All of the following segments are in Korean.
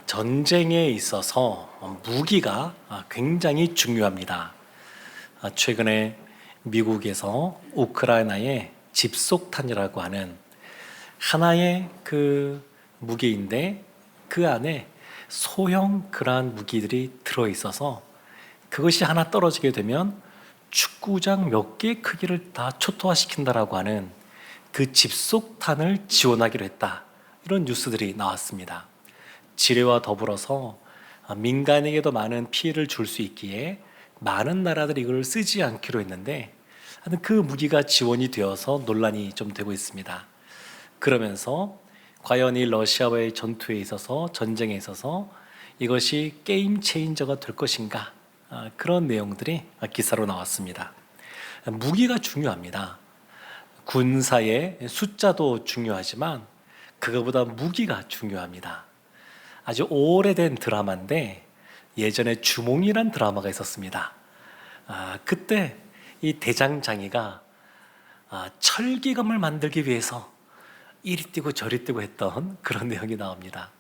전쟁에 있어서 무기가 굉장히 중요합니다. 최근에 미국에서 우크라이나에 집속탄이라고 하는 하나의 그 무기인데 그 안에 소형 그러한 무기들이 들어있어서 그것이 하나 떨어지게 되면 축구장 몇 개 크기를 다 초토화시킨다라고 하는 그 집속탄을 지원하기로 했다. 이런 뉴스들이 나왔습니다. 지뢰와 더불어서 민간에게도 많은 피해를 줄 수 있기에 많은 나라들이 이걸 쓰지 않기로 했는데 그 무기가 지원이 되어서 논란이 좀 되고 있습니다. 그러면서 과연 이 러시아와의 전투에 있어서 전쟁에 있어서 이것이 게임 체인저가 될 것인가, 그런 내용들이 기사로 나왔습니다. 무기가 중요합니다. 군사의 숫자도 중요하지만 그거보다 무기가 중요합니다. 아주 오래된 드라마인데 예전에 주몽이란 드라마가 있었습니다. 그때 이 대장장이가 철기검을 만들기 위해서 이리 뛰고 저리 뛰고 했던 그런 내용이 나옵니다.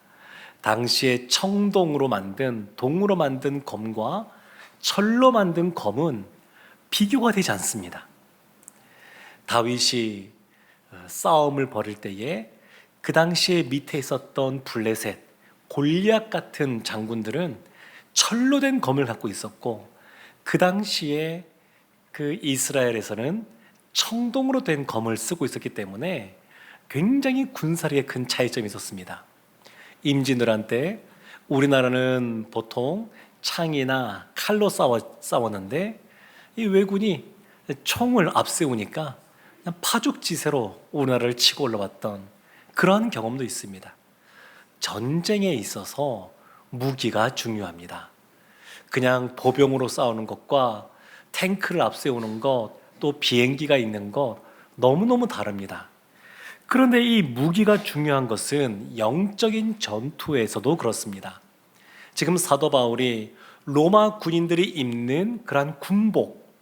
당시에 청동으로 만든, 동으로 만든 검과 철로 만든 검은 비교가 되지 않습니다. 다윗이 싸움을 벌일 때에 그 당시에 밑에 있었던 블레셋, 골리앗 같은 장군들은 철로 된 검을 갖고 있었고 그 당시에 그 이스라엘에서는 청동으로 된 검을 쓰고 있었기 때문에 굉장히 군사력에 큰 차이점이 있었습니다. 임진왜란 때 우리나라는 보통 창이나 칼로 싸웠는데 이 왜군이 총을 앞세우니까 그냥 파죽지세로 우리나라를 치고 올라왔던 그런 경험도 있습니다. 전쟁에 있어서 무기가 중요합니다. 그냥 보병으로 싸우는 것과 탱크를 앞세우는 것, 또 비행기가 있는 것 너무너무 다릅니다. 그런데 이 무기가 중요한 것은 영적인 전투에서도 그렇습니다. 지금 사도 바울이 로마 군인들이 입는 그러한 군복,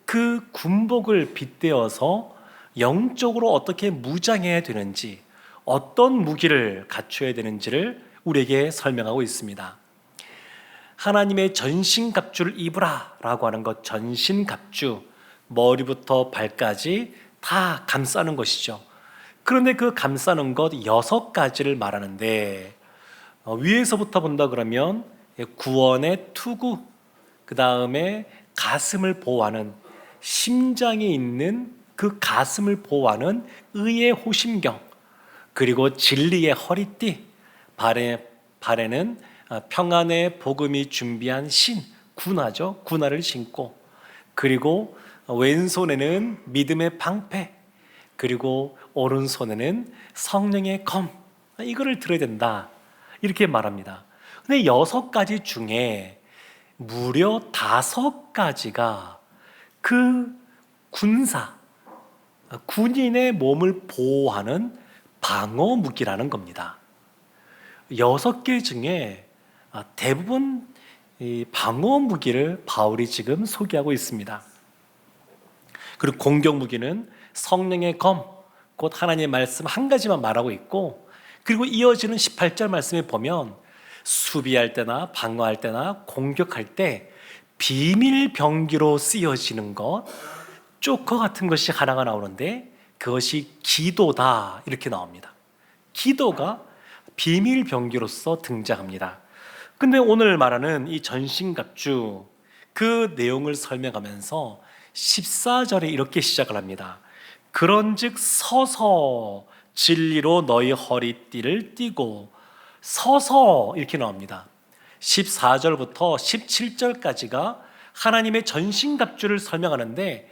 그 군복을 빗대어서 영적으로 어떻게 무장해야 되는지, 어떤 무기를 갖춰야 되는지를 우리에게 설명하고 있습니다. 하나님의 전신갑주를 입으라 라고 하는 것, 전신갑주, 머리부터 발까지 다 감싸는 것이죠. 그런데 그 감싸는 것 6가지를 말하는데 위에서부터 본다 그러면 구원의 투구, 그 다음에 가슴을 보호하는, 심장에 있는 그 가슴을 보호하는 의의 호심경, 그리고 진리의 허리띠, 발에는 평안의 복음이 준비한 신, 군화죠. 군화를 신고, 그리고 왼손에는 믿음의 방패, 그리고 오른손에는 성령의 검, 이거를 들어야 된다, 이렇게 말합니다. 근데 6가지 중에 무려 5가지가 그 군인의 몸을 보호하는 방어 무기라는 겁니다. 6개 중에 대부분 이 방어 무기를 바울이 지금 소개하고 있습니다. 그리고 공격 무기는 성령의 검, 곧 하나님의 말씀 한 가지만 말하고 있고, 그리고 이어지는 18절 말씀에 보면 수비할 때나 방어할 때나 공격할 때 비밀병기로 쓰여지는 것, 조커 같은 것이 하나가 나오는데 그것이 기도다, 이렇게 나옵니다. 기도가 비밀병기로서 등장합니다. 근데 오늘 말하는 이 전신갑주, 그 내용을 설명하면서 14절에 이렇게 시작을 합니다. 그런즉 서서 진리로 너희 허리띠를 띠고, 서서 이렇게 나옵니다. 14절부터 17절까지가 하나님의 전신갑주를 설명하는데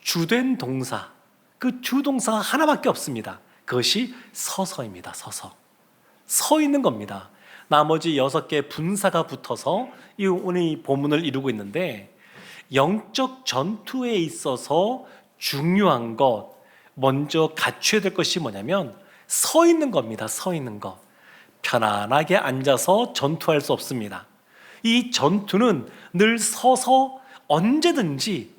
주된 동사, 그 주동사가 하나밖에 없습니다. 그것이 서서입니다. 서 있는 겁니다. 나머지 6개 분사가 붙어서 오늘 이 본문을 이루고 있는데, 영적 전투에 있어서 중요한 것, 먼저 갖춰야 될 것이 뭐냐면 서 있는 겁니다. 서 있는 것. 편안하게 앉아서 전투할 수 없습니다. 이 전투는 늘 서서 언제든지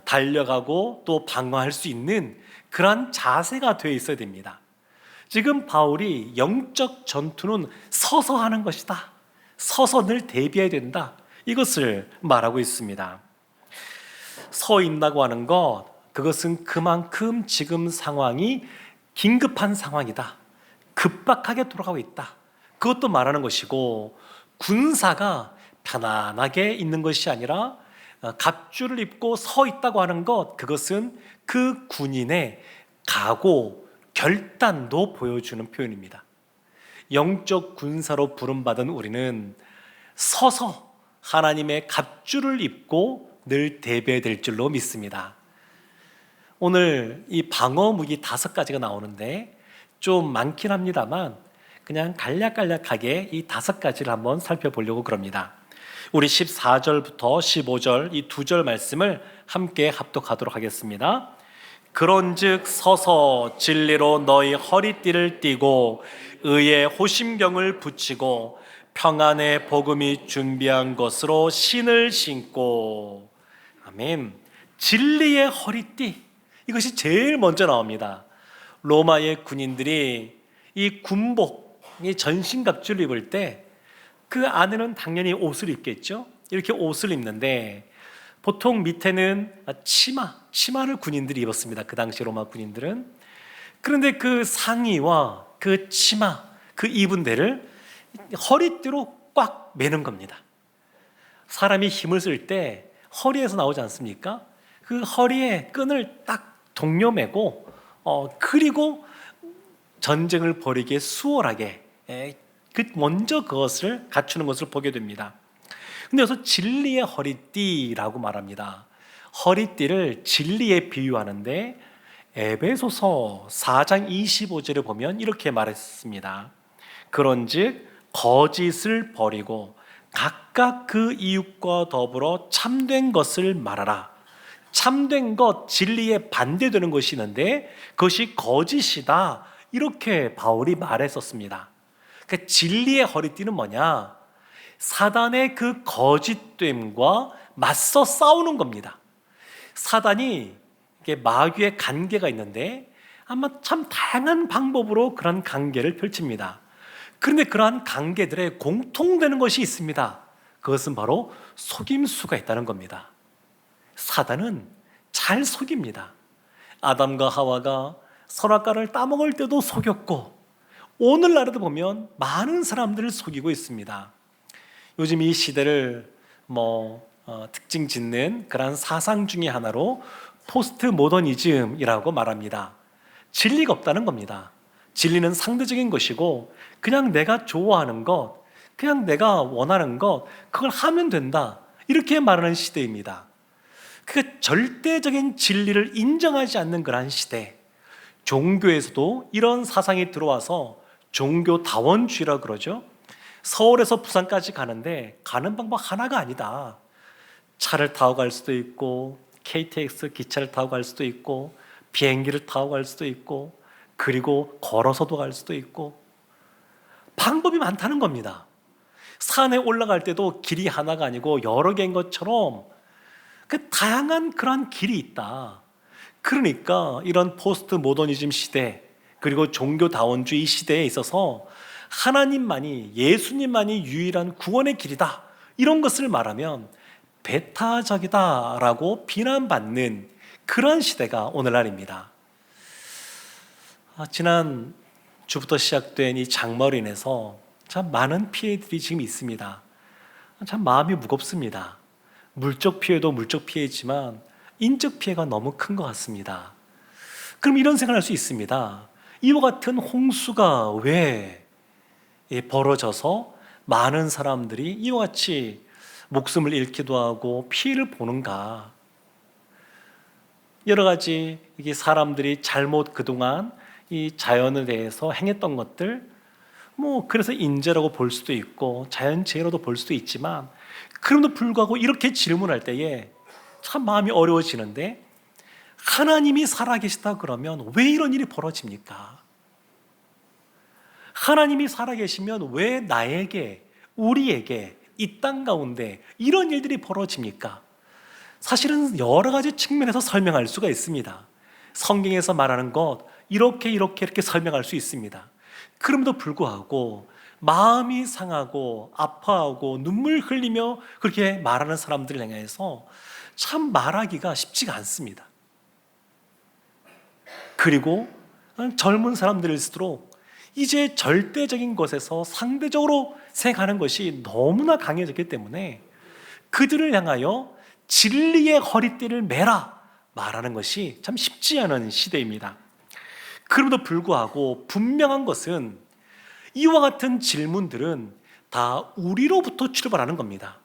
달려가고 또 방어할 수 있는 그러한 자세가 되어 있어야 됩니다. 지금 바울이 영적 전투는 서서 하는 것이다. 서서 늘 대비해야 된다. 이것을 말하고 있습니다. 서 있다고 하는 것, 그것은 그만큼 지금 상황이 긴급한 상황이다. 급박하게 돌아가고 있다. 그것도 말하는 것이고, 군사가 편안하게 있는 것이 아니라 갑주를 입고 서 있다고 하는 것, 그것은 그 군인의 각오, 결단도 보여주는 표현입니다. 영적 군사로 부름받은 우리는 서서 하나님의 갑주를 입고 늘 대비해야 될 줄로 믿습니다. 오늘 이 방어 무기 5가지가 나오는데 좀 많긴 합니다만 그냥 간략간략하게 이 5가지를 한번 살펴보려고 그럽니다. 우리 14절부터 15절 이 2절 말씀을 함께 합독하도록 하겠습니다. 그런즉 서서 진리로 너희 허리띠를 띠고 의의 호심경을 붙이고 평안의 복음이 준비한 것으로 신을 신고. 아멘. 진리의 허리띠, 이것이 제일 먼저 나옵니다. 로마의 군인들이 이 군복, 이 전신갑주를 입을 때 그 안에는 당연히 옷을 입겠죠. 이렇게 옷을 입는데 보통 밑에는 치마를 군인들이 입었습니다. 그 당시 로마 군인들은. 그런데 그 상의와 그 치마, 그 입은 데를 허리띠로 꽉 매는 겁니다. 사람이 힘을 쓸 때 허리에서 나오지 않습니까? 그 허리에 끈을 딱 동여매고 그리고 전쟁을 벌이기에 수월하게 먼저 그것을 갖추는 것을 보게 됩니다. 근데 여기서 진리의 허리띠라고 말합니다. 허리띠를 진리에 비유하는데 에베소서 4장 25절에 보면 이렇게 말했습니다. 그런즉 거짓을 버리고 각각 그 이웃과 더불어 참된 것을 말하라. 참된 것, 진리에 반대되는 것이 있는데 그것이 거짓이다. 이렇게 바울이 말했었습니다. 그러니까 진리의 허리띠는 뭐냐? 사단의 그 거짓됨과 맞서 싸우는 겁니다. 사단이 마귀의 관계가 있는데 아마 참 다양한 방법으로 그런 관계를 펼칩니다. 그런데 그러한 관계들에 공통되는 것이 있습니다. 그것은 바로 속임수가 있다는 겁니다. 사단은 잘 속입니다. 아담과 하와가 선악과를 따먹을 때도 속였고 오늘날에도 보면 많은 사람들을 속이고 있습니다. 요즘 이 시대를 특징 짓는 그런 사상 중에 하나로 포스트 모더니즘이라고 말합니다. 진리가 없다는 겁니다. 진리는 상대적인 것이고 그냥 내가 좋아하는 것, 그냥 내가 원하는 것, 그걸 하면 된다, 이렇게 말하는 시대입니다. 그 절대적인 진리를 인정하지 않는 그러한 시대, 종교에서도 이런 사상이 들어와서 종교다원주의라고 그러죠. 서울에서 부산까지 가는데 가는 방법 하나가 아니다. 차를 타고 갈 수도 있고 KTX 기차를 타고 갈 수도 있고 비행기를 타고 갈 수도 있고 그리고 걸어서도 갈 수도 있고 방법이 많다는 겁니다. 산에 올라갈 때도 길이 하나가 아니고 여러 개인 것처럼 그 다양한 그런 길이 있다. 그러니까 이런 포스트 모더니즘 시대 그리고 종교다원주의 시대에 있어서 하나님만이, 예수님만이 유일한 구원의 길이다, 이런 것을 말하면 배타적이다라고 비난받는 그런 시대가 오늘날입니다. 지난 주부터 시작된 이 장마로 인해서 참 많은 피해들이 지금 있습니다. 참 마음이 무겁습니다. 물적 피해도 물적 피해지만 인적 피해가 너무 큰 것 같습니다. 그럼 이런 생각을 할 수 있습니다. 이와 같은 홍수가 왜 벌어져서 많은 사람들이 이와 같이 목숨을 잃기도 하고 피해를 보는가? 여러 가지 이게 사람들이 잘못 그동안 이 자연에 대해서 행했던 것들, 그래서 인재라고 볼 수도 있고 자연재해로도 볼 수도 있지만, 그럼에도 불구하고 이렇게 질문할 때에 참 마음이 어려워지는데, 하나님이 살아계시다 그러면 왜 이런 일이 벌어집니까? 하나님이 살아계시면 왜 나에게, 우리에게 이 땅 가운데 이런 일들이 벌어집니까? 사실은 여러 가지 측면에서 설명할 수가 있습니다. 성경에서 말하는 것 이렇게 설명할 수 있습니다. 그럼에도 불구하고 마음이 상하고 아파하고 눈물 흘리며 그렇게 말하는 사람들을 향해서 참 말하기가 쉽지가 않습니다. 그리고 젊은 사람들일수록 이제 절대적인 것에서 상대적으로 생각하는 것이 너무나 강해졌기 때문에 그들을 향하여 진리의 허리띠를 매라 말하는 것이 참 쉽지 않은 시대입니다. 그럼에도 불구하고 분명한 것은 이와 같은 질문들은 다 우리로부터 출발하는 겁니다.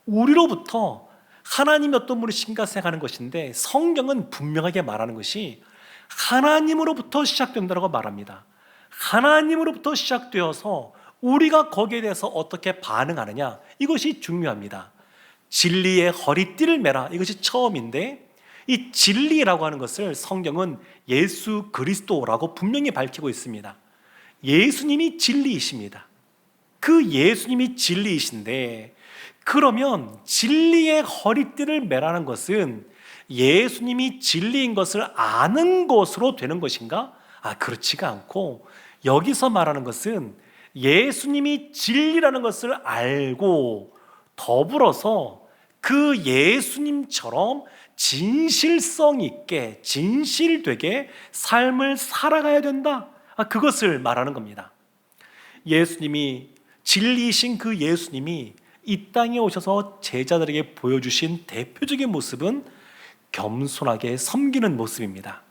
우리로부터 하나님이 어떤 분이신가 생각하는 것인데, 성경은 분명하게 말하는 것이 하나님으로부터 시작된다고 말합니다. 하나님으로부터 시작되어서 우리가 거기에 대해서 어떻게 반응하느냐, 이것이 중요합니다. 진리의 허리띠를 매라, 이것이 처음인데, 이 진리라고 하는 것을 성경은 예수 그리스도라고 분명히 밝히고 있습니다. 예수님이 진리이십니다. 그 예수님이 진리이신데, 그러면 진리의 허리띠를 매라는 것은 예수님이 진리인 것을 아는 것으로 되는 것인가? 그렇지가 않고, 여기서 말하는 것은 예수님이 진리라는 것을 알고 더불어서 그 예수님처럼 진실성 있게, 진실되게 삶을 살아가야 된다, 그것을 말하는 겁니다. 예수님이, 진리이신 그 예수님이 이 땅에 오셔서 제자들에게 보여주신 대표적인 모습은 겸손하게 섬기는 모습입니다.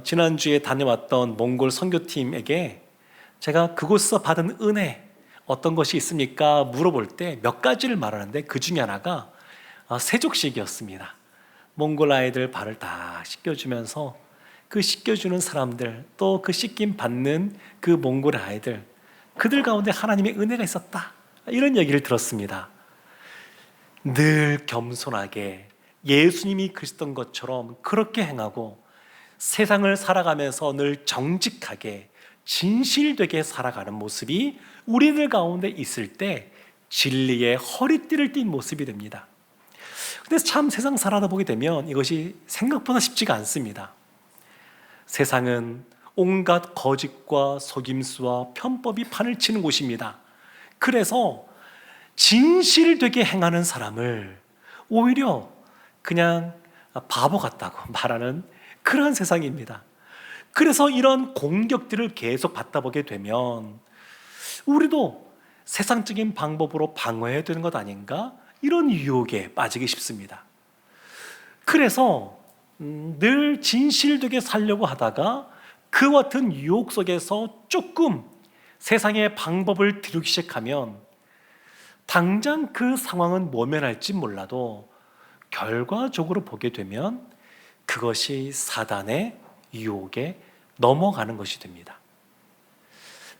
지난주에 다녀왔던 몽골 선교팀에게 제가 그곳에서 받은 은혜 어떤 것이 있습니까? 물어볼 때 몇 가지를 말하는데, 그 중에 하나가 세족식이었습니다. 몽골 아이들 발을 다 씻겨주면서 그 씻겨주는 사람들, 또 그 씻김 받는 그 몽골 아이들, 그들 가운데 하나님의 은혜가 있었다, 이런 얘기를 들었습니다. 늘 겸손하게 예수님이 그리스도인 것처럼 그렇게 행하고 세상을 살아가면서 늘 정직하게 진실되게 살아가는 모습이 우리들 가운데 있을 때 진리의 허리띠를 띈 모습이 됩니다. 근데 참 세상 살아다 보게 되면 이것이 생각보다 쉽지가 않습니다. 세상은 온갖 거짓과 속임수와 편법이 판을 치는 곳입니다. 그래서 진실되게 행하는 사람을 오히려 그냥 바보 같다고 말하는 그러한 세상입니다. 그래서 이런 공격들을 계속 받다 보게 되면 우리도 세상적인 방법으로 방어해야 되는 것 아닌가, 이런 유혹에 빠지기 쉽습니다. 그래서 늘 진실되게 살려고 하다가 그 같은 유혹 속에서 조금 세상의 방법을 들이기 시작하면 당장 그 상황은 모면할지 몰라도 결과적으로 보게 되면 그것이 사단의 유혹에 넘어가는 것이 됩니다.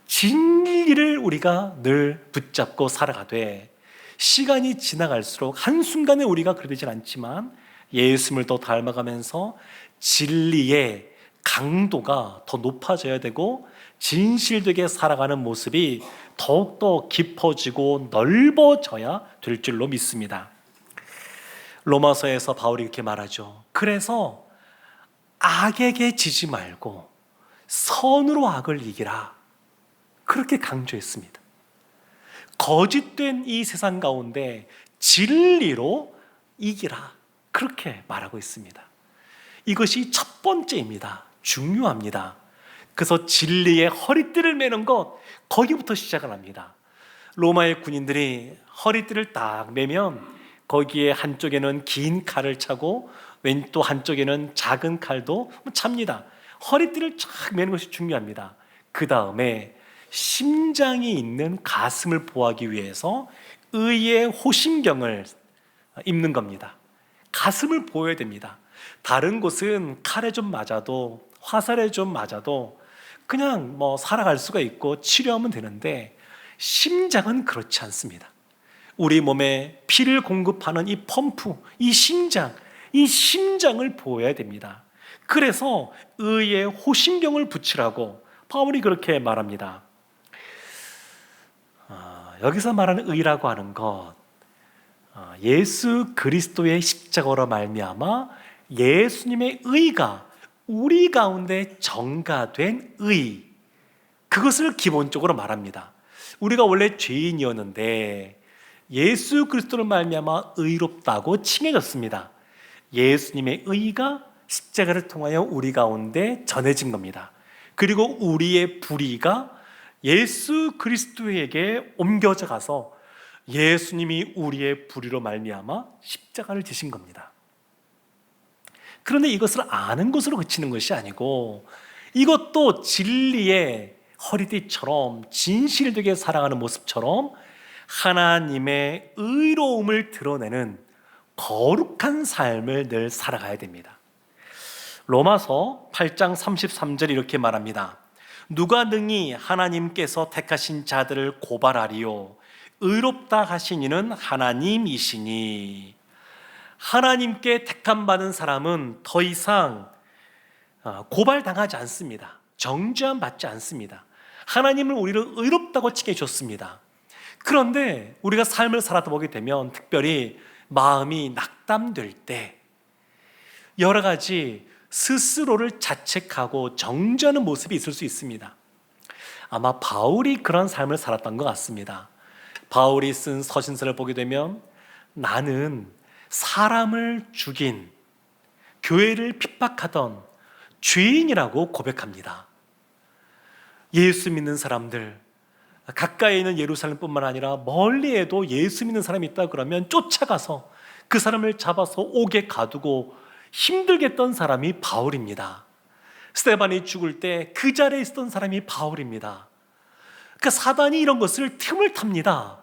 진리를 우리가 늘 붙잡고 살아가되 시간이 지나갈수록 한순간에 우리가 그러진 않지만 예수님을 더 닮아가면서 진리의 강도가 더 높아져야 되고 진실되게 살아가는 모습이 더욱더 깊어지고 넓어져야 될 줄로 믿습니다. 로마서에서 바울이 이렇게 말하죠. 그래서 악에게 지지 말고 선으로 악을 이기라, 그렇게 강조했습니다. 거짓된 이 세상 가운데 진리로 이기라, 그렇게 말하고 있습니다. 이것이 첫 번째입니다. 중요합니다. 그래서 진리의 허리띠를 매는 것, 거기부터 시작을 합니다. 로마의 군인들이 허리띠를 딱 매면 거기에 한쪽에는 긴 칼을 차고 또 한쪽에는 작은 칼도 찹니다. 허리띠를 쫙 매는 것이 중요합니다. 그 다음에 심장이 있는 가슴을 보호하기 위해서 의의 호심경을 입는 겁니다. 가슴을 보호해야 됩니다. 다른 곳은 칼에 좀 맞아도, 화살에 좀 맞아도 그냥 살아갈 수가 있고 치료하면 되는데, 심장은 그렇지 않습니다. 우리 몸에 피를 공급하는 이 펌프, 이 심장을 보호해야 됩니다. 그래서 의의 호심경을 붙이라고 바울이 그렇게 말합니다. 여기서 말하는 의라고 하는 것, 예수 그리스도의 십자가로 말미암아 예수님의 의가 우리 가운데 전가된 의, 그것을 기본적으로 말합니다. 우리가 원래 죄인이었는데 예수 그리스도를 말미암아 의롭다고 칭해졌습니다. 예수님의 의가 십자가를 통하여 우리 가운데 전해진 겁니다. 그리고 우리의 불의가 예수 그리스도에게 옮겨져 가서 예수님이 우리의 불의로 말미암아 십자가를 지신 겁니다. 그런데 이것을 아는 것으로 그치는 것이 아니고 이것도 진리의 허리띠처럼 진실되게 살아가는 모습처럼 하나님의 의로움을 드러내는 거룩한 삶을 늘 살아가야 됩니다. 로마서 8장 33절 이렇게 말합니다. 누가 능히 하나님께서 택하신 자들을 고발하리요 의롭다 하신 이는 하나님이시니. 하나님께 택함 받은 사람은 더 이상 고발당하지 않습니다. 정죄함 받지 않습니다. 하나님은 우리를 의롭다고 칭해 줬습니다. 그런데 우리가 삶을 살아다 보게 되면 특별히 마음이 낙담될 때 여러 가지 스스로를 자책하고 정죄하는 모습이 있을 수 있습니다. 아마 바울이 그런 삶을 살았던 것 같습니다. 바울이 쓴 서신서를 보게 되면 나는 사람을 죽인, 교회를 핍박하던 죄인이라고 고백합니다. 예수 믿는 사람들, 가까이 있는 예루살렘뿐만 아니라 멀리에도 예수 믿는 사람이 있다 그러면 쫓아가서 그 사람을 잡아서 옥에 가두고 힘들게 했던 사람이 바울입니다. 스데반이 죽을 때 그 자리에 있었던 사람이 바울입니다. 그러니까 사단이 이런 것을 틈을 탑니다.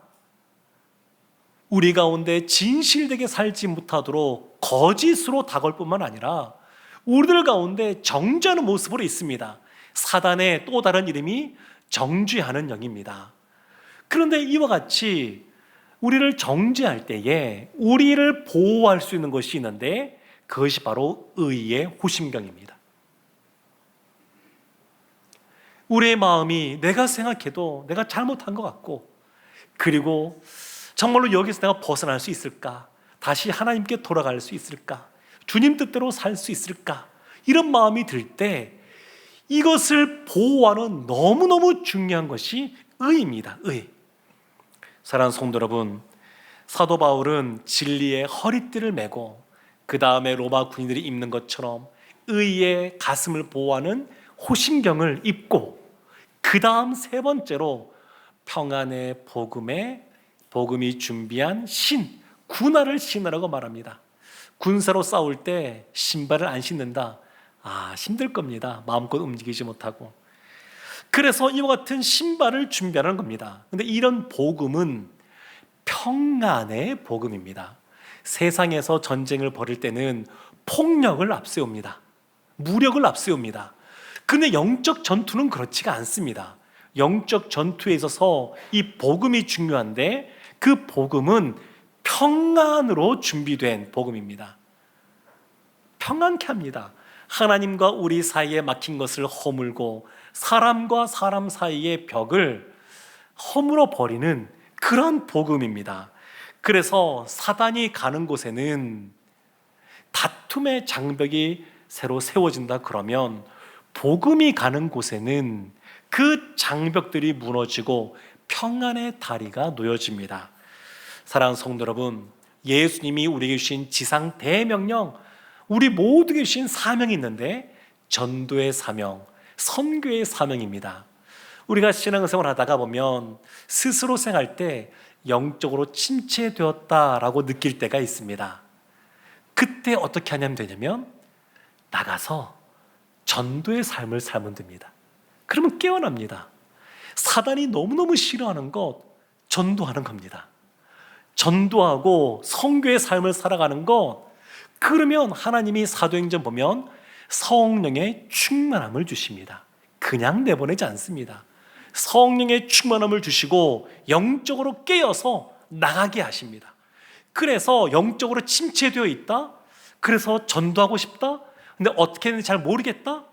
우리 가운데 진실되게 살지 못하도록 거짓으로 다가올 뿐만 아니라 우리들 가운데 정죄하는 모습으로 있습니다. 사단의 또 다른 이름이 정죄하는 영입니다. 그런데 이와 같이 우리를 정죄할 때에 우리를 보호할 수 있는 것이 있는데 그것이 바로 의의 호심경입니다. 우리의 마음이 내가 생각해도 내가 잘못한 것 같고, 그리고 정말로 여기서 내가 벗어날 수 있을까? 다시 하나님께 돌아갈 수 있을까? 주님 뜻대로 살 수 있을까? 이런 마음이 들 때 이것을 보호하는 너무너무 중요한 것이 의입니다. 의. 사랑하는 성도 여러분, 사도 바울은 진리의 허리띠를 메고 그 다음에 로마 군인들이 입는 것처럼 의의 가슴을 보호하는 호심경을 입고 그 다음 세 번째로 평안의 복음이 준비한 군화를 신으라고 말합니다. 군사로 싸울 때 신발을 안 신는다. 힘들 겁니다. 마음껏 움직이지 못하고. 그래서 이와 같은 신발을 준비하는 겁니다. 그런데 이런 복음은 평안의 복음입니다. 세상에서 전쟁을 벌일 때는 폭력을 앞세웁니다. 무력을 앞세웁니다. 근데 영적 전투는 그렇지가 않습니다. 영적 전투에 있어서 이 복음이 중요한데 그 복음은 평안으로 준비된 복음입니다. 평안케 합니다. 하나님과 우리 사이에 막힌 것을 허물고 사람과 사람 사이의 벽을 허물어 버리는 그런 복음입니다. 그래서 사단이 가는 곳에는 다툼의 장벽이 새로 세워진다 그러면 복음이 가는 곳에는 그 장벽들이 무너지고 평안의 다리가 놓여집니다. 사랑하는 성도 여러분, 예수님이 우리에게 주신 지상 대명령, 우리 모두에게 주신 사명이 있는데 전도의 사명, 선교의 사명입니다. 우리가 신앙생활 하다가 보면 스스로 생각할 때 영적으로 침체되었다라고 느낄 때가 있습니다. 그때 어떻게 하면 되냐면 나가서 전도의 삶을 살면 됩니다. 그러면 깨어납니다. 사단이 너무너무 싫어하는 것, 전도하는 겁니다. 전도하고 선교의 삶을 살아가는 것, 그러면 하나님이 사도행전 보면 성령의 충만함을 주십니다. 그냥 내보내지 않습니다. 성령의 충만함을 주시고 영적으로 깨어서 나가게 하십니다. 그래서 영적으로 침체되어 있다? 그래서 전도하고 싶다? 근데 어떻게 했는지 잘 모르겠다?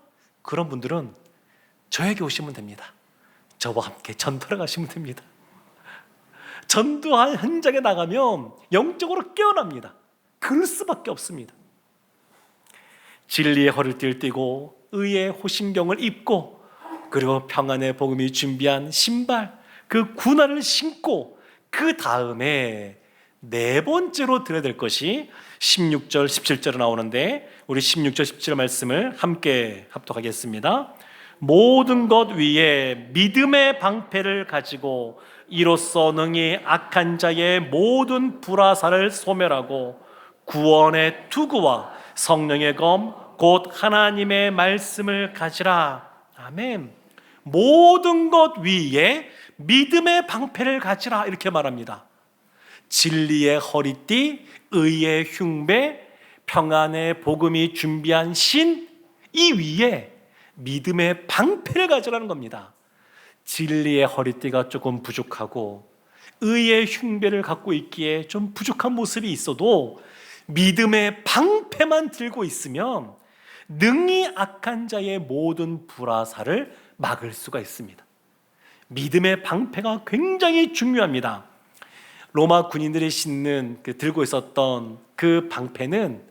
그런 분들은 저에게 오시면 됩니다. 저와 함께 전도를 가시면 됩니다. 전도한 현장에 나가면 영적으로 깨어납니다. 그럴 수밖에 없습니다. 진리의 허리띠를 띠고 의의 호심경을 입고 그리고 평안의 복음이 준비한 신발, 그 군화를 신고 그 다음에 네 번째로 드려야 될 것이 16절, 17절에 나오는데 우리 16절, 17절 말씀을 함께 합독하겠습니다. 모든 것 위에 믿음의 방패를 가지고 이로써 능히 악한 자의 모든 불화살을 소멸하고 구원의 투구와 성령의 검 곧 하나님의 말씀을 가지라. 아멘. 모든 것 위에 믿음의 방패를 가지라 이렇게 말합니다. 진리의 허리띠, 의의 흉배, 평안의 복음이 준비한 신, 이 위에 믿음의 방패를 가지라는 겁니다. 진리의 허리띠가 조금 부족하고 의의 흉배를 갖고 있기에 좀 부족한 모습이 있어도 믿음의 방패만 들고 있으면 능히 악한 자의 모든 불화살을 막을 수가 있습니다. 믿음의 방패가 굉장히 중요합니다. 로마 군인들이 들고 있었던 그 방패는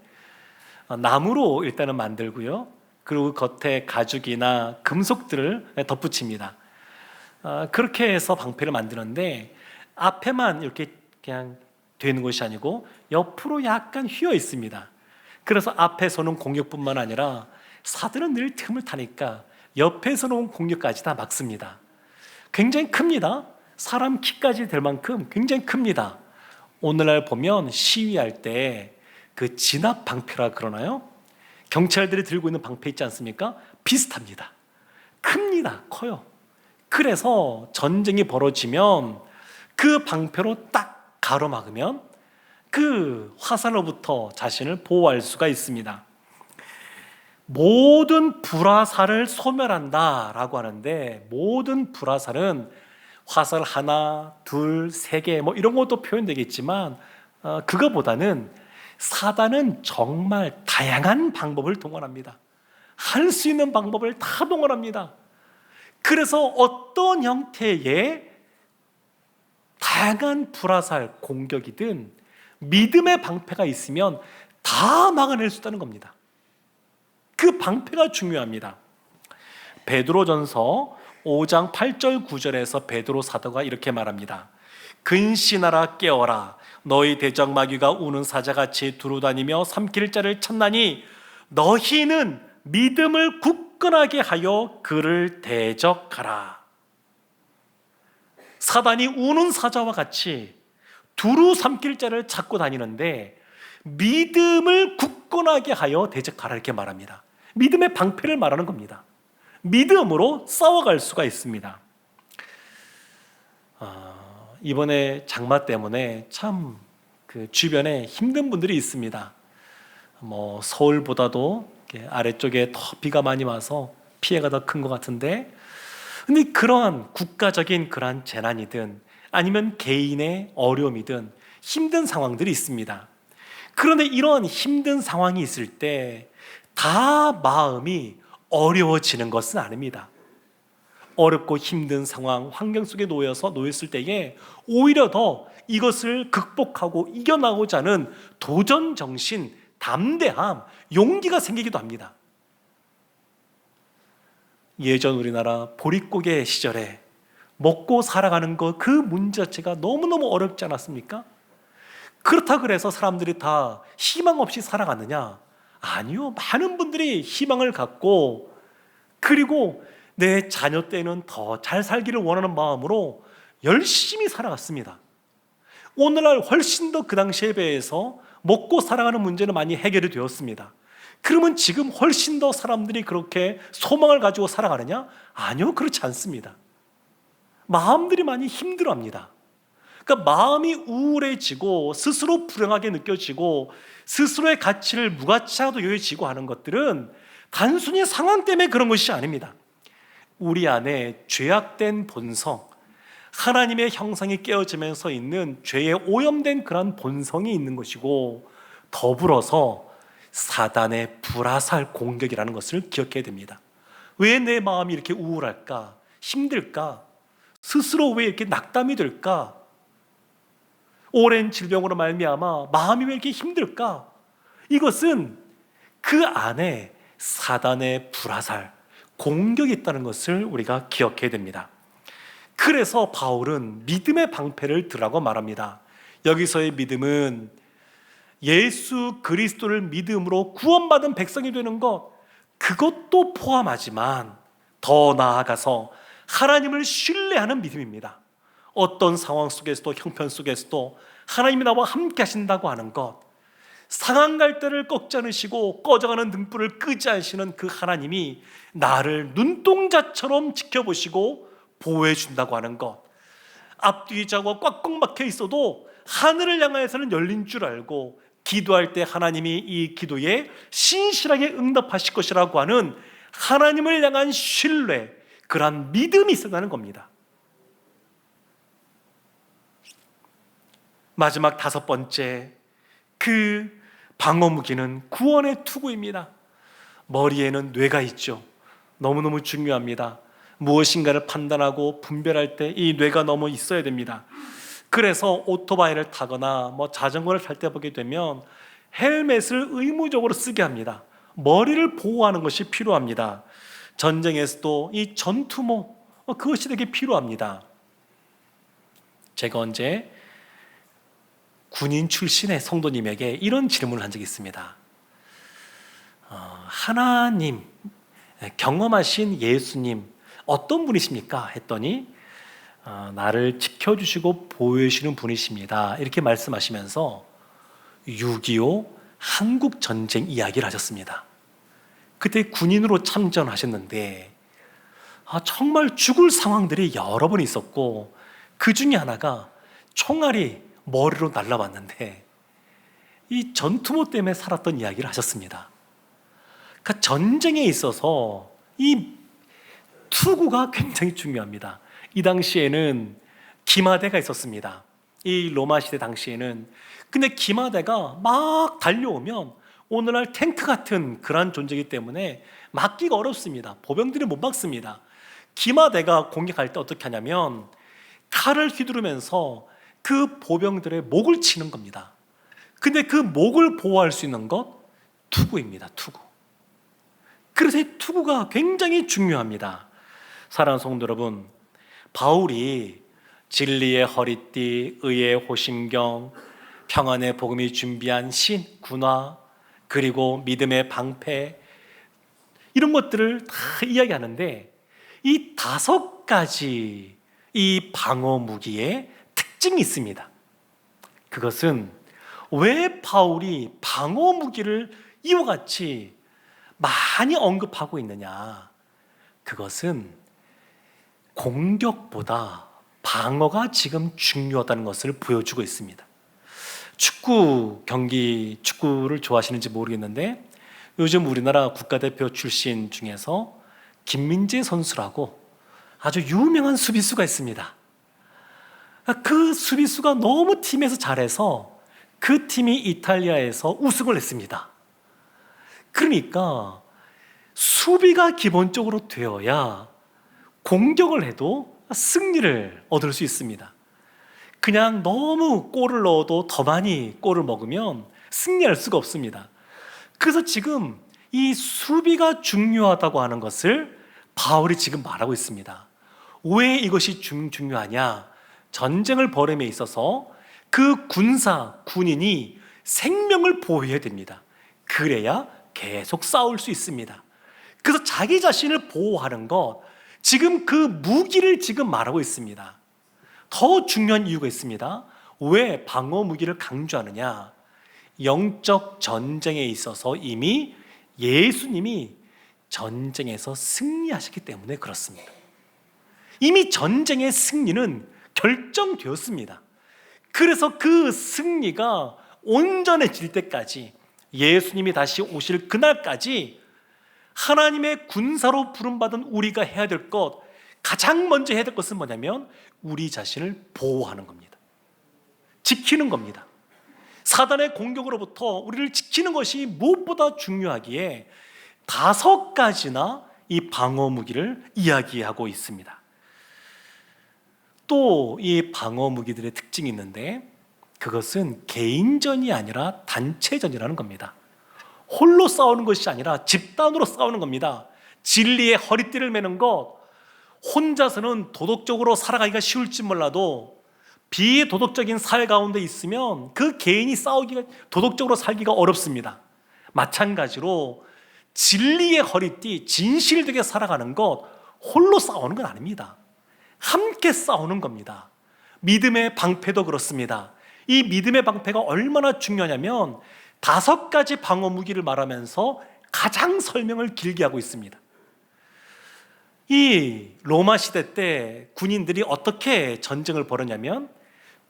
나무로 일단은 만들고요. 그리고 겉에 가죽이나 금속들을 덧붙입니다. 그렇게 해서 방패를 만드는데 앞에만 이렇게 그냥 되는 것이 아니고 옆으로 약간 휘어 있습니다. 그래서 앞에서는 공격뿐만 아니라 사들은 늘 틈을 타니까 옆에서 놓은 공격까지 다 막습니다. 굉장히 큽니다. 사람 키까지 될 만큼 굉장히 큽니다. 오늘날 보면 시위할 때 그 진압 방패라 그러나요? 경찰들이 들고 있는 방패 있지 않습니까? 비슷합니다. 큽니다. 커요. 그래서 전쟁이 벌어지면 그 방패로 딱 가로막으면 그 화살로부터 자신을 보호할 수가 있습니다. 모든 불화살을 소멸한다라고 하는데 모든 불화살은 화살 하나, 둘, 세 개 뭐 이런 것도 표현되겠지만 그거보다는 사단은 정말 다양한 방법을 동원합니다. 할 수 있는 방법을 다 동원합니다. 그래서 어떤 형태의 다양한 불화살 공격이든 믿음의 방패가 있으면 다 막아낼 수 있다는 겁니다. 그 방패가 중요합니다. 베드로전서 5장 8절 9절에서 베드로 사도가 이렇게 말합니다. 근신하라 깨어라 너희 대적마귀가 우는 사자같이 두루다니며 삼킬 자를 찾나니 너희는 믿음을 굳건하게 하여 그를 대적하라. 사단이 우는 사자와 같이 두루 삼킬 자를 찾고 다니는데 믿음을 굳건하게 하여 대적하라 이렇게 말합니다. 믿음의 방패를 말하는 겁니다. 믿음으로 싸워갈 수가 있습니다. 이번에 장마 때문에 참 그 주변에 힘든 분들이 있습니다. 뭐 서울보다도 아래쪽에 더 비가 많이 와서 피해가 더 큰 것 같은데, 근데 그러한 국가적인 그러한 재난이든 아니면 개인의 어려움이든 힘든 상황들이 있습니다. 그런데 이런 힘든 상황이 있을 때 다 마음이 어려워지는 것은 아닙니다. 어렵고 힘든 상황, 환경 속에 놓였을 때에 오히려 더 이것을 극복하고 이겨나가고자 하는 도전 정신, 담대함, 용기가 생기기도 합니다. 예전 우리나라 보릿고개 시절에 먹고 살아가는 것, 그 문제 자체가 너무너무 어렵지 않았습니까? 그렇다고 해서 사람들이 다 희망 없이 살아갔느냐? 아니요. 많은 분들이 희망을 갖고 그리고 내 자녀 때는 더 잘 살기를 원하는 마음으로 열심히 살아갔습니다. 오늘날 훨씬 더 그 당시에 비해서 먹고 살아가는 문제는 많이 해결이 되었습니다. 그러면 지금 훨씬 더 사람들이 그렇게 소망을 가지고 살아가느냐? 아니요. 그렇지 않습니다. 마음들이 많이 힘들어합니다. 그러니까 마음이 우울해지고 스스로 불행하게 느껴지고 스스로의 가치를 무가치하게 여겨지고 하는 것들은 단순히 상황 때문에 그런 것이 아닙니다. 우리 안에 죄악된 본성, 하나님의 형상이 깨어지면서 있는 죄에 오염된 그런 본성이 있는 것이고, 더불어서 사단의 불화살 공격이라는 것을 기억해야 됩니다. 왜 내 마음이 이렇게 우울할까? 힘들까? 스스로 왜 이렇게 낙담이 될까? 오랜 질병으로 말미암아 마음이 왜 이렇게 힘들까? 이것은 그 안에 사단의 불화살, 공격이 있다는 것을 우리가 기억해야 됩니다. 그래서 바울은 믿음의 방패를 들라고 말합니다. 여기서의 믿음은 예수 그리스도를 믿음으로 구원받은 백성이 되는 것, 그것도 포함하지만 더 나아가서 하나님을 신뢰하는 믿음입니다. 어떤 상황 속에서도, 형편 속에서도 하나님이 나와 함께 하신다고 하는 것, 상한 갈대를 꺾지 않으시고 꺼져가는 등불을 끄지 않으시는 그 하나님이 나를 눈동자처럼 지켜보시고 보호해 준다고 하는 것, 앞뒤 좌우가 꽉꽉 막혀 있어도 하늘을 향하여서는 열린 줄 알고 기도할 때 하나님이 이 기도에 신실하게 응답하실 것이라고 하는 하나님을 향한 신뢰, 그러한 믿음이 있어야하는 겁니다. 마지막 다섯 번째, 그 방어 무기는 구원의 투구입니다. 머리에는 뇌가 있죠. 너무너무 중요합니다. 무엇인가를 판단하고 분별할 때 이 뇌가 너무 있어야 됩니다. 그래서 오토바이를 타거나 자전거를 탈 때 보게 되면 헬멧을 의무적으로 쓰게 합니다. 머리를 보호하는 것이 필요합니다. 전쟁에서도 이 전투복, 그것이 되게 필요합니다. 제가 언제 군인 출신의 성도님에게 이런 질문을 한 적이 있습니다. 하나님, 경험하신 예수님 어떤 분이십니까? 했더니 나를 지켜주시고 보호해주시는 분이십니다, 이렇게 말씀하시면서 6.25 한국전쟁 이야기를 하셨습니다. 그때 군인으로 참전하셨는데 정말 죽을 상황들이 여러 번 있었고, 그 중에 하나가 총알이 머리로 날라왔는데 이 전투모 때문에 살았던 이야기를 하셨습니다. 그러니까 전쟁에 있어서 이 투구가 굉장히 중요합니다. 이 당시에는 기마대가 있었습니다. 이 로마 시대 당시에는. 근데 기마대가 막 달려오면 오늘날 탱크 같은 그러한 존재이기 때문에 막기가 어렵습니다. 보병들이 못 막습니다. 기마대가 공격할 때 어떻게 하냐면 칼을 휘두르면서 그 보병들의 목을 치는 겁니다. 근데 그 목을 보호할 수 있는 것, 투구입니다. 투구. 그래서 이 투구가 굉장히 중요합니다. 사랑하는 성도 여러분, 바울이 진리의 허리띠, 의의 호심경, 평안의 복음이 준비한 신, 군화, 그리고 믿음의 방패, 이런 것들을 다 이야기하는데 이 다섯 가지 이 방어 무기의 특징이 있습니다. 그것은 왜 바울이 방어 무기를 이와 같이 많이 언급하고 있느냐? 그것은 공격보다 방어가 지금 중요하다는 것을 보여주고 있습니다. 축구 경기, 축구를 좋아하시는지 모르겠는데 요즘 우리나라 국가대표 출신 중에서 김민재 선수라고 아주 유명한 수비수가 있습니다. 그 수비수가 너무 팀에서 잘해서 그 팀이 이탈리아에서 우승을 했습니다. 그러니까 수비가 기본적으로 되어야 공격을 해도 승리를 얻을 수 있습니다. 그냥 너무 골을 넣어도 더 많이 골을 먹으면 승리할 수가 없습니다. 그래서 지금 이 수비가 중요하다고 하는 것을 바울이 지금 말하고 있습니다. 왜 이것이 중요하냐? 전쟁을 벌임에 있어서 그 군인이 생명을 보호해야 됩니다. 그래야 계속 싸울 수 있습니다. 그래서 자기 자신을 보호하는 것, 지금 그 무기를 지금 말하고 있습니다. 더 중요한 이유가 있습니다. 왜 방어 무기를 강조하느냐? 영적 전쟁에 있어서 이미 예수님이 전쟁에서 승리하셨기 때문에 그렇습니다. 이미 전쟁의 승리는 결정되었습니다. 그래서 그 승리가 온전해질 때까지, 예수님이 다시 오실 그날까지 하나님의 군사로 부름받은 우리가 해야 될 것, 가장 먼저 해야 될 것은 뭐냐면 우리 자신을 보호하는 겁니다. 지키는 겁니다. 사단의 공격으로부터 우리를 지키는 것이 무엇보다 중요하기에 다섯 가지나 이 방어 무기를 이야기하고 있습니다. 또 이 방어 무기들의 특징이 있는데 그것은 개인전이 아니라 단체전이라는 겁니다. 홀로 싸우는 것이 아니라 집단으로 싸우는 겁니다. 진리의 허리띠를 매는 것, 혼자서는 도덕적으로 살아가기가 쉬울지 몰라도 비도덕적인 사회 가운데 있으면 그 개인이 싸우기가, 도덕적으로 살기가 어렵습니다. 마찬가지로 진리의 허리띠, 진실되게 살아가는 것, 홀로 싸우는 건 아닙니다. 함께 싸우는 겁니다. 믿음의 방패도 그렇습니다. 이 믿음의 방패가 얼마나 중요하냐면 5가지 방어 무기를 말하면서 가장 설명을 길게 하고 있습니다. 이 로마 시대 때 군인들이 어떻게 전쟁을 벌였냐면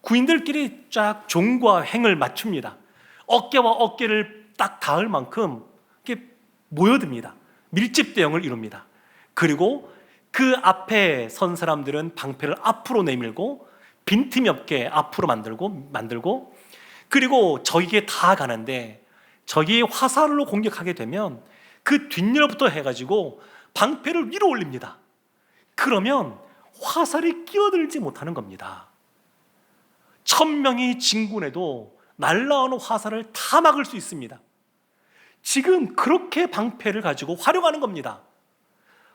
군인들끼리 쫙 종과 횡을 맞춥니다. 어깨와 어깨를 딱 닿을 만큼 이렇게 모여듭니다. 밀집 대형을 이룹니다. 그리고 그 앞에 선 사람들은 방패를 앞으로 내밀고 빈틈이 없게 앞으로 만들고 그리고 적에게 다 가는데 적이 화살로 공격하게 되면 그 뒷열부터 해가지고 방패를 위로 올립니다. 그러면 화살이 끼어들지 못하는 겁니다. 1000명이 진군해도 날라오는 화살을 다 막을 수 있습니다. 지금 그렇게 방패를 가지고 활용하는 겁니다.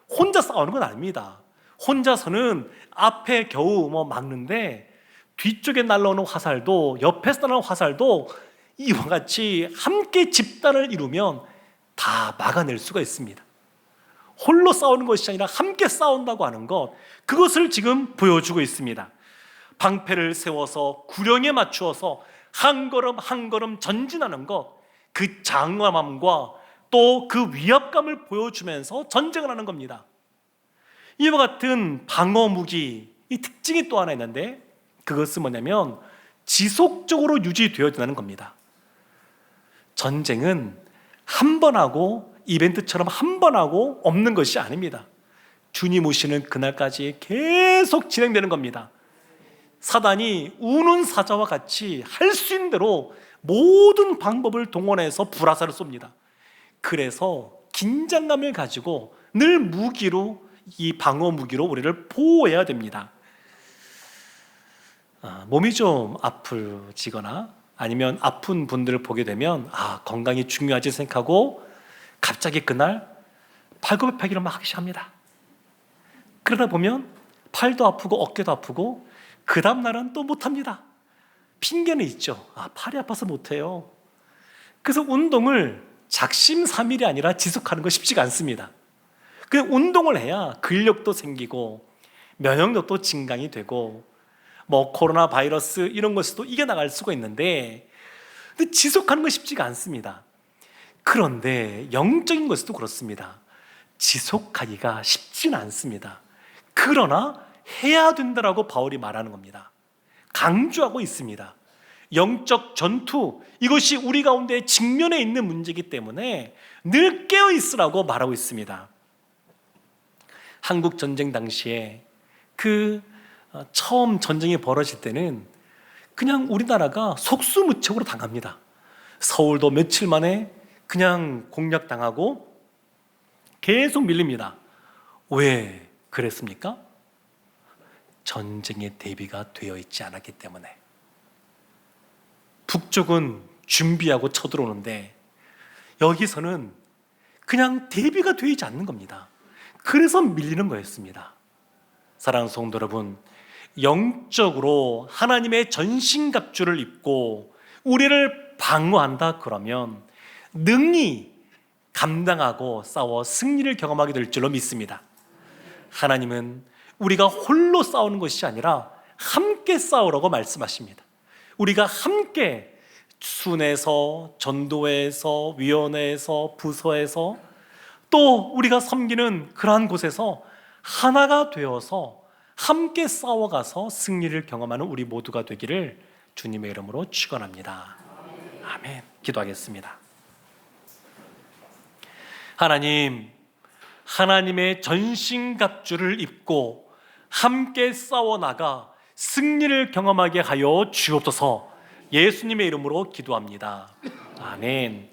혼자 싸우는 건 아닙니다. 혼자서는 앞에 겨우 막는데 뒤쪽에 날라오는 화살도, 옆에서 날라오는 화살도 이와 같이 함께 집단을 이루면 다 막아낼 수가 있습니다. 홀로 싸우는 것이 아니라 함께 싸운다고 하는 것, 그것을 지금 보여주고 있습니다. 방패를 세워서 구령에 맞추어서 한 걸음 한 걸음 전진하는 것, 그 장엄함과 또 그 위압감을 보여주면서 전쟁을 하는 겁니다. 이와 같은 방어 무기, 이 특징이 또 하나 있는데 그것은 뭐냐면 지속적으로 유지되어야 된다는 겁니다. 전쟁은 한 번 하고 이벤트처럼 한 번 하고 없는 것이 아닙니다. 주님 오시는 그날까지 계속 진행되는 겁니다. 사단이 우는 사자와 같이 할 수 있는 대로 모든 방법을 동원해서 불화살을 쏩니다. 그래서 긴장감을 가지고 늘 무기로, 이 방어 무기로 우리를 보호해야 됩니다. 몸이 좀 아프지거나 아니면 아픈 분들을 보게 되면 건강이 중요하지 생각하고 갑자기 그날 팔굽혀펴기를 막 하기 시작합니다. 그러다 보면 팔도 아프고 어깨도 아프고 그 다음날은 또 못합니다. 핑계는 있죠. 팔이 아파서 못해요. 그래서 운동을 작심삼일이 아니라 지속하는 거 쉽지가 않습니다. 그냥 운동을 해야 근력도 생기고 면역력도 증강이 되고 코로나 바이러스 이런 것에도 이겨나갈 수가 있는데, 근데 지속하는 건 쉽지가 않습니다. 그런데 영적인 것에도 그렇습니다. 지속하기가 쉽지는 않습니다. 그러나 해야 된다라고 바울이 말하는 겁니다. 강조하고 있습니다. 영적 전투, 이것이 우리 가운데 직면해 있는 문제이기 때문에 늘 깨어 있으라고 말하고 있습니다. 한국 전쟁 당시에 처음 전쟁이 벌어질 때는 그냥 우리나라가 속수무책으로 당합니다. 서울도 며칠 만에 그냥 공략당하고 계속 밀립니다. 왜 그랬습니까? 전쟁의 대비가 되어 있지 않았기 때문에. 북쪽은 준비하고 쳐들어오는데 여기서는 그냥 대비가 되어 있지 않는 겁니다. 그래서 밀리는 거였습니다. 사랑하는 성도 여러분, 영적으로 하나님의 전신갑주를 입고 우리를 방어한다 그러면 능히 감당하고 싸워 승리를 경험하게 될 줄로 믿습니다. 하나님은 우리가 홀로 싸우는 것이 아니라 함께 싸우라고 말씀하십니다. 우리가 함께 순회에서, 전도회에서, 위원회에서, 부서에서, 또 우리가 섬기는 그러한 곳에서 하나가 되어서 함께 싸워가서 승리를 경험하는 우리 모두가 되기를 주님의 이름으로 축원합니다. 아멘. 기도하겠습니다. 하나님, 하나님의 전신갑주를 입고 함께 싸워나가 승리를 경험하게 하여 주옵소서. 예수님의 이름으로 기도합니다. 아멘.